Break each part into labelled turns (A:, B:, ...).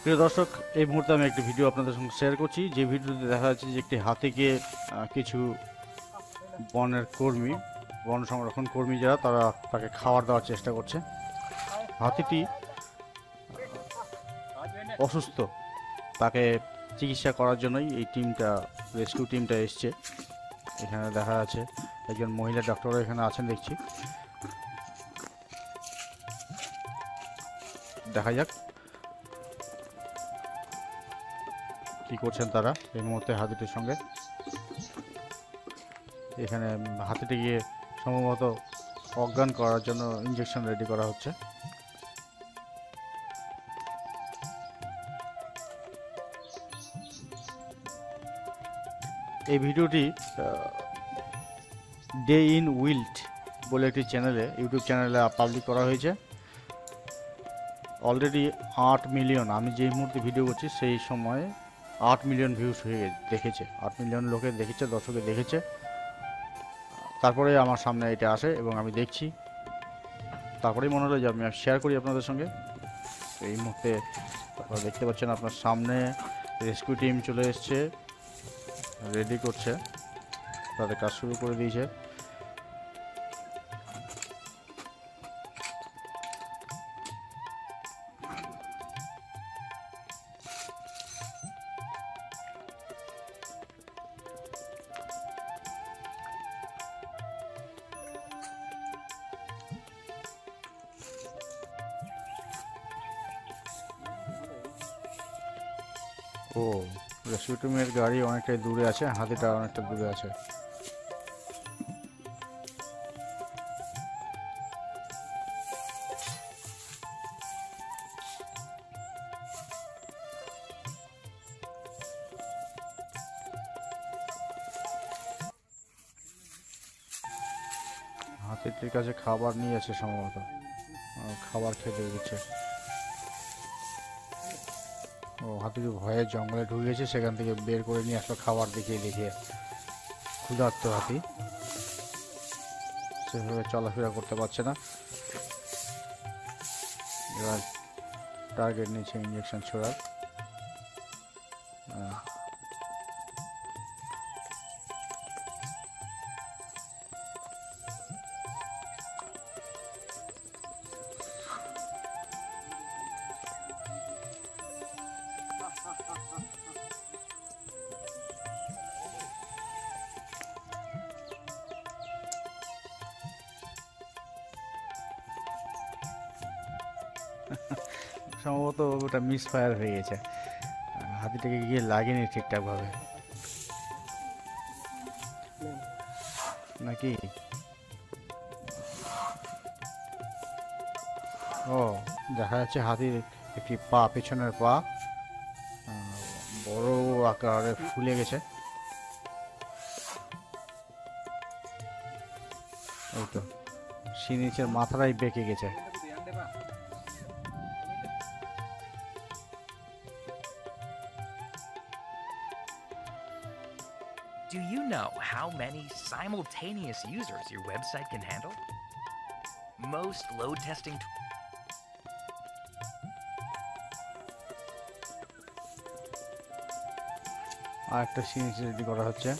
A: প্রিয় দর্শক, এই মুহূর্তে আমি একটি ভিডিও আপনাদের সঙ্গে শেয়ার করছি, যে ভিডিওতে দেখা যাচ্ছে যে একটি হাতিকে কিছু বনের কর্মী, বন সংরক্ষণ কর্মী যারা তারা তাকে খাবার দেওয়ার চেষ্টা করছে। হাতিটি অসুস্থ, তাকে চিকিৎসা করার জন্যই এই টিমটা, রেস্কিউ টিমটা এসছে। এখানে দেখা যাচ্ছে একজন মহিলা ডক্টরও এখানে আছেন দেখছি। দেখা যাক কি করছেন তারা এই মুহূর্তে হাতিটির সঙ্গে। এখানে হাতিটিকে সম্ভবত অজ্ঞান করার জন্য ইঞ্জেকশন রেডি করা হচ্ছে। এই ভিডিওটি ডে ইন উইল্ড বলে একটি চ্যানেলে, ইউটিউব চ্যানেলে পাবলিক করা হয়েছে। অলরেডি 8 মিলিয়ন, আমি যেই মুহূর্তে ভিডিও করছি সেই সময় 8 মিলিয়ন ভিউজ হয়ে দেখেছে, 8 মিলিয়ন লোকে দেখেছে, দর্শকে দেখেছে। তারপরে আমার সামনে এটা আসে এবং আমি দেখছি, তারপরেই মনে হলো যে আমি শেয়ার করি আপনাদের সঙ্গে। এই মুহূর্তে আপনারা দেখতে পাচ্ছেন আপনার সামনে রেস্কিউ টিম চলে এসছে, রেডি করছে, তাদের কাজ শুরু করে দিয়েছে। ও, রেস্কিউ টিমের গাড়ি অনেকটাই দূরে আছে, হাতিটা অনেকটা দূরে আছে। হাতিটির কাছে খাবার নিয়ে আছে সম্ভবত, খাবার খেতে দিচ্ছে। ও, হাতিটি ভয়ে জঙ্গলে ঢুকে গেছে, সেখান থেকে বের করে নিয়ে আসলো খাবার দেখিয়ে দেখিয়ে। ক্ষুধার্ত হাতি, সেভাবে চলাফেরা করতে পারছে না। এবার টার্গেট নিচ্ছে ইঞ্জেকশন ছোড়ার। সম্ভবত ওটা মিস ফায়ার হয়ে গেছে, হাতিটাকে গিয়ে লাগেনি ঠিকঠাক ভাবে নাকি। ও, দেখা যাচ্ছে হাতির একটি পা, পেছনের পা বড় আকারে ফুলে গেছে। ওই তো, নিচের মাথাটাই বেঁকে গেছে।
B: Do you know how many simultaneous users your website can handle? Most load testing
A: আর একটা সিরিজ রেডি করা হচ্ছে,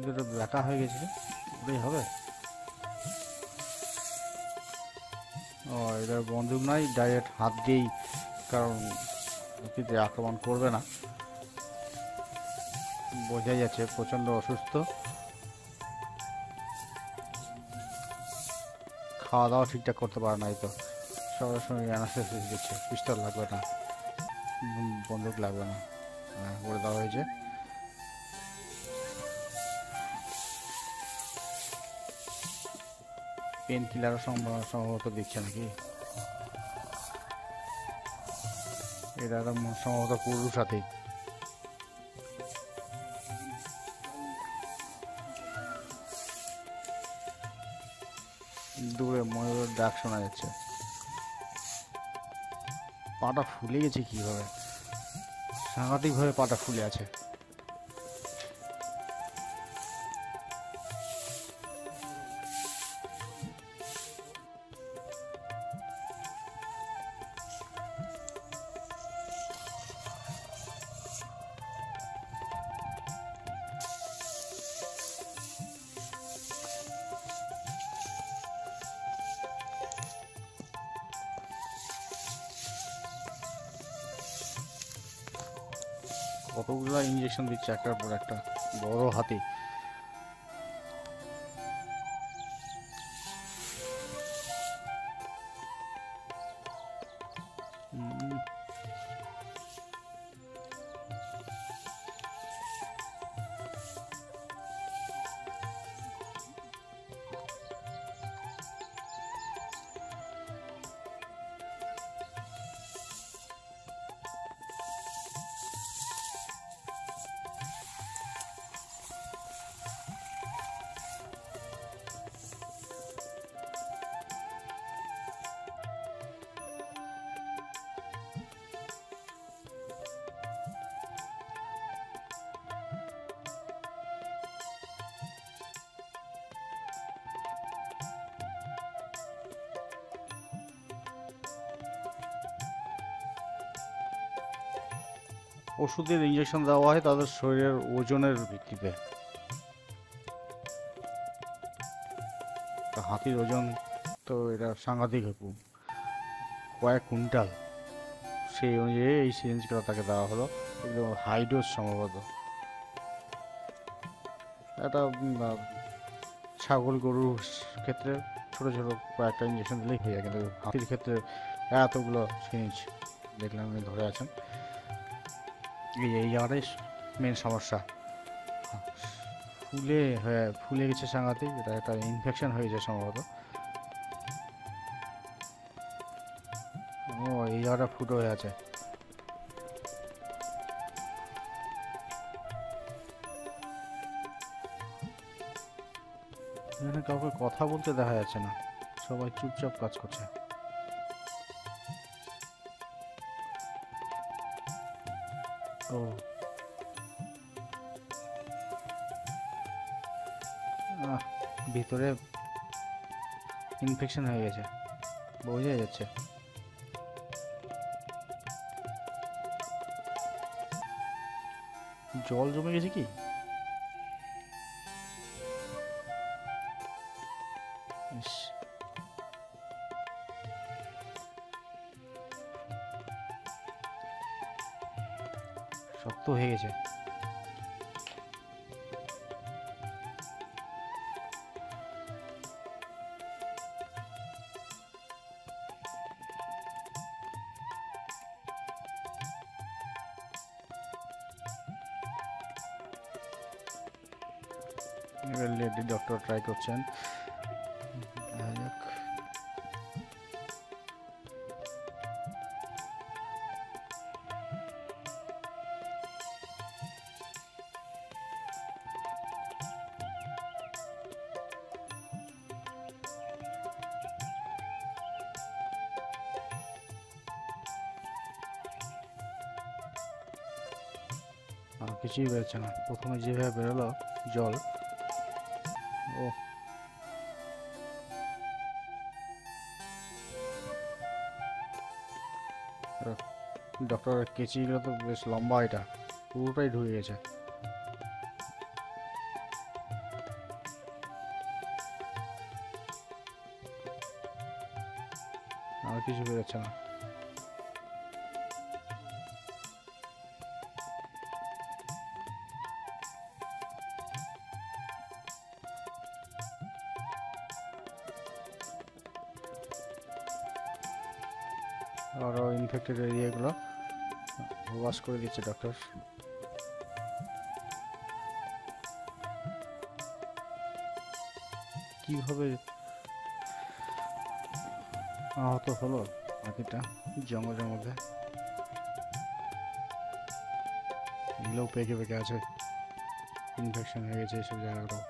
A: দুটো ব্ল্যাকা হয়ে গেছে, ওটাই হবে। ও, এটার বন্দুক নাই, ডাইরেক্ট হাত দিয়েই, কারণ অতীতে আক্রমণ করবে না, বোঝাই যাচ্ছে প্রচণ্ড অসুস্থ। খাওয়া দাওয়া ঠিকঠাক করতে পারে না, এই তো সরাসরি অ্যানাস্থেসিস দিচ্ছে। পিস্তল লাগবে না, বন্দুক লাগবে না, করে দেওয়া হয়েছে। পেন কিলারও সম্ভবত দিচ্ছে নাকি। এটা সম্ভবত পুরুষ হাতি। দূরে ময়ূরের ডাক শোনা যাচ্ছে। পাটা ফুলে গেছে কিভাবে, সাংঘাতিকভাবে পাটা ফুলে আছে। কতগুলা ইঞ্জেকশন দিচ্ছে একটার পর একটা, বড় হাতি। উম, ওষুধের ইঞ্জেকশন দেওয়া হয় তাদের শরীরের ওজনের ভিত্তিতে। তা হাতির ওজন তো এটা সাংঘাতিক কয়েক কুইন্টাল, সেই অনুযায়ী এই সিরিঞ্জগুলো তাকে দেওয়া হলো, এগুলো হাই ডোজ সম্ভবত। এটা ছাগল গরুর ক্ষেত্রে ছোট ছোট কয়েকটা ইঞ্জেকশন দিলেই হয়ে যায়, কিন্তু হাতির ক্ষেত্রে এতগুলো সিরিঞ্জ দেখলাম উনি ধরে আছেন। এই জায়গাটাই মেন সমস্যা, ফুলে গেছে সাংঘাতিক, এটা একটা ইনফেকশন হয়ে যায় সম্ভবত। ও এই জায়গাটা ফুটো হয়ে আছে। এখানে কাউকে কথা বলতে দেখা যাচ্ছে না, সবাই চুপচাপ কাজ করছে। ও ভিতরে ইনফেকশন হয়ে গেছে, বোঝা যাচ্ছে। জল জমে গেছে কি? ইস, শক্ত হয়ে গেছে। এবার লেডি ডক্টর ট্রাই করছেন, দেখা যাক। আর কিছুই বেরোচ্ছে না, প্রথমে যেভাবে বেরোলো জল। ও ডক্টরের কেচিগুলো তো বেশ লম্বা, এটা পুরোটাই ঢুকে গেছে। আর কিছু বেরোচ্ছে না। আরও ইনফেক্টেড এরিয়াগুলো ওয়াশ করে দিচ্ছে ডক্টর। কিভাবে আহত হলো পাখিটা জঙ্গলের মধ্যে? এগুলোও পেকে পেকে আছে, ইনফেকশন হয়ে গেছে এইসব জায়গাগুলো।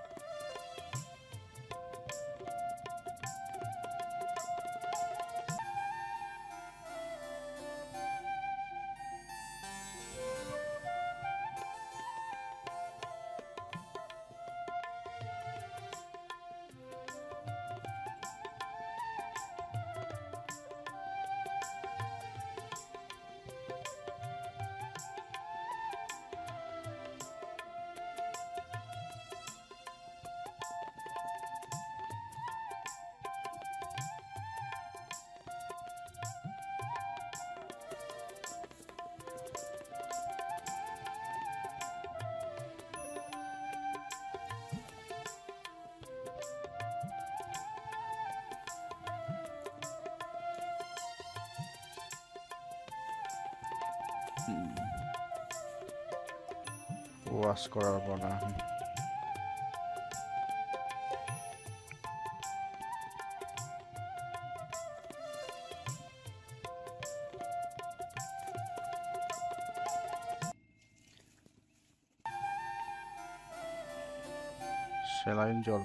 A: ওয়াশ করার পর না স্যালাইন জল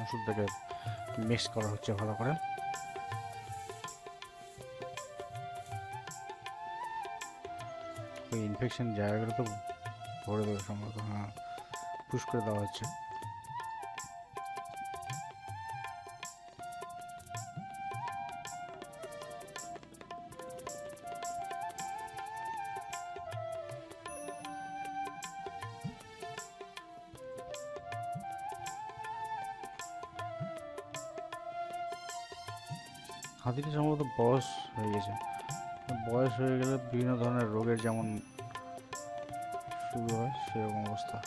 A: ওষুধটাকে মিক্স করা হচ্ছে ভালো করে ওই ইনফেকশন জায়গাগুলো তো ভরে দেবে সম্ভবত হ্যাঁ পুশ করে দেওয়া হচ্ছে হাতিটি সম্ভবত বয়স হয়ে গেছে বয়স হয়ে গেলে বিভিন্ন ধরনের রোগের যেমন শুরু হয় সেরকম অবস্থা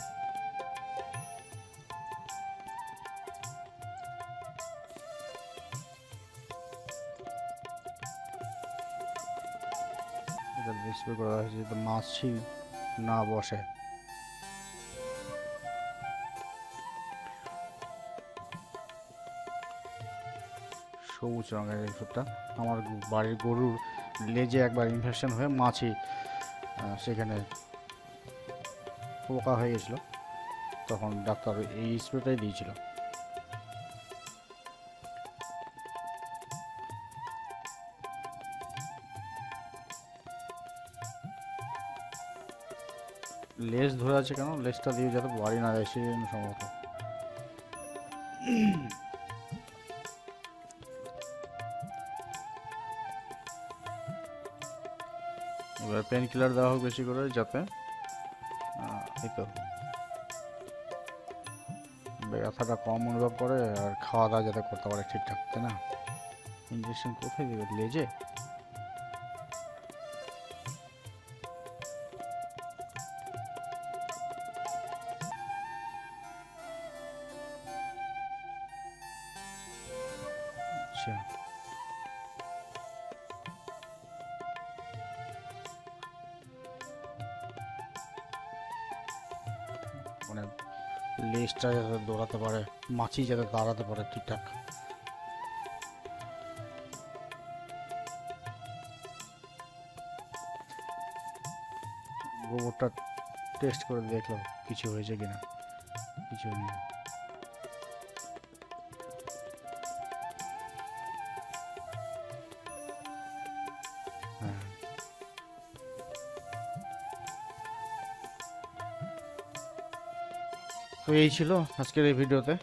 A: এটা স্প্রে করা হয়েছে যাতে মাছি না বসে সবুজ রঙের এই ওষুধটা আমার বাড়ির গরুর লেজে একবার ইনফেকশন হয়ে মাছি সেখানে পোকা হয়ে গেছিলো তখন ডাক্তার এই স্প্রেটাই দিয়েছিল লেজ ধরে আছে কেন লেজটা দিয়ে যাতে বাড়ি না যায় সেই জন্য সম্ভবত এবার পেন কিলার দেওয়া হোক বেশি করে যাতে এই তো ব্যথাটা কম অনুভব করে আর খাওয়া দাওয়া যাতে করতে পারে ঠিকঠাক তাই না ইঞ্জেকশন কোথায় দেবে লেজে আচ্ছা মানে লেজটা যাতে দৌড়াতে পারে মাছি যাতে দাঁড়াতে পারে ঠিকঠাক গোবরটা টেস্ট করে দেখলো কিছু হয়েছে কিনা কিছু নেই হ্যাঁ তো এই ছিল আজকের এই ভিডিওতে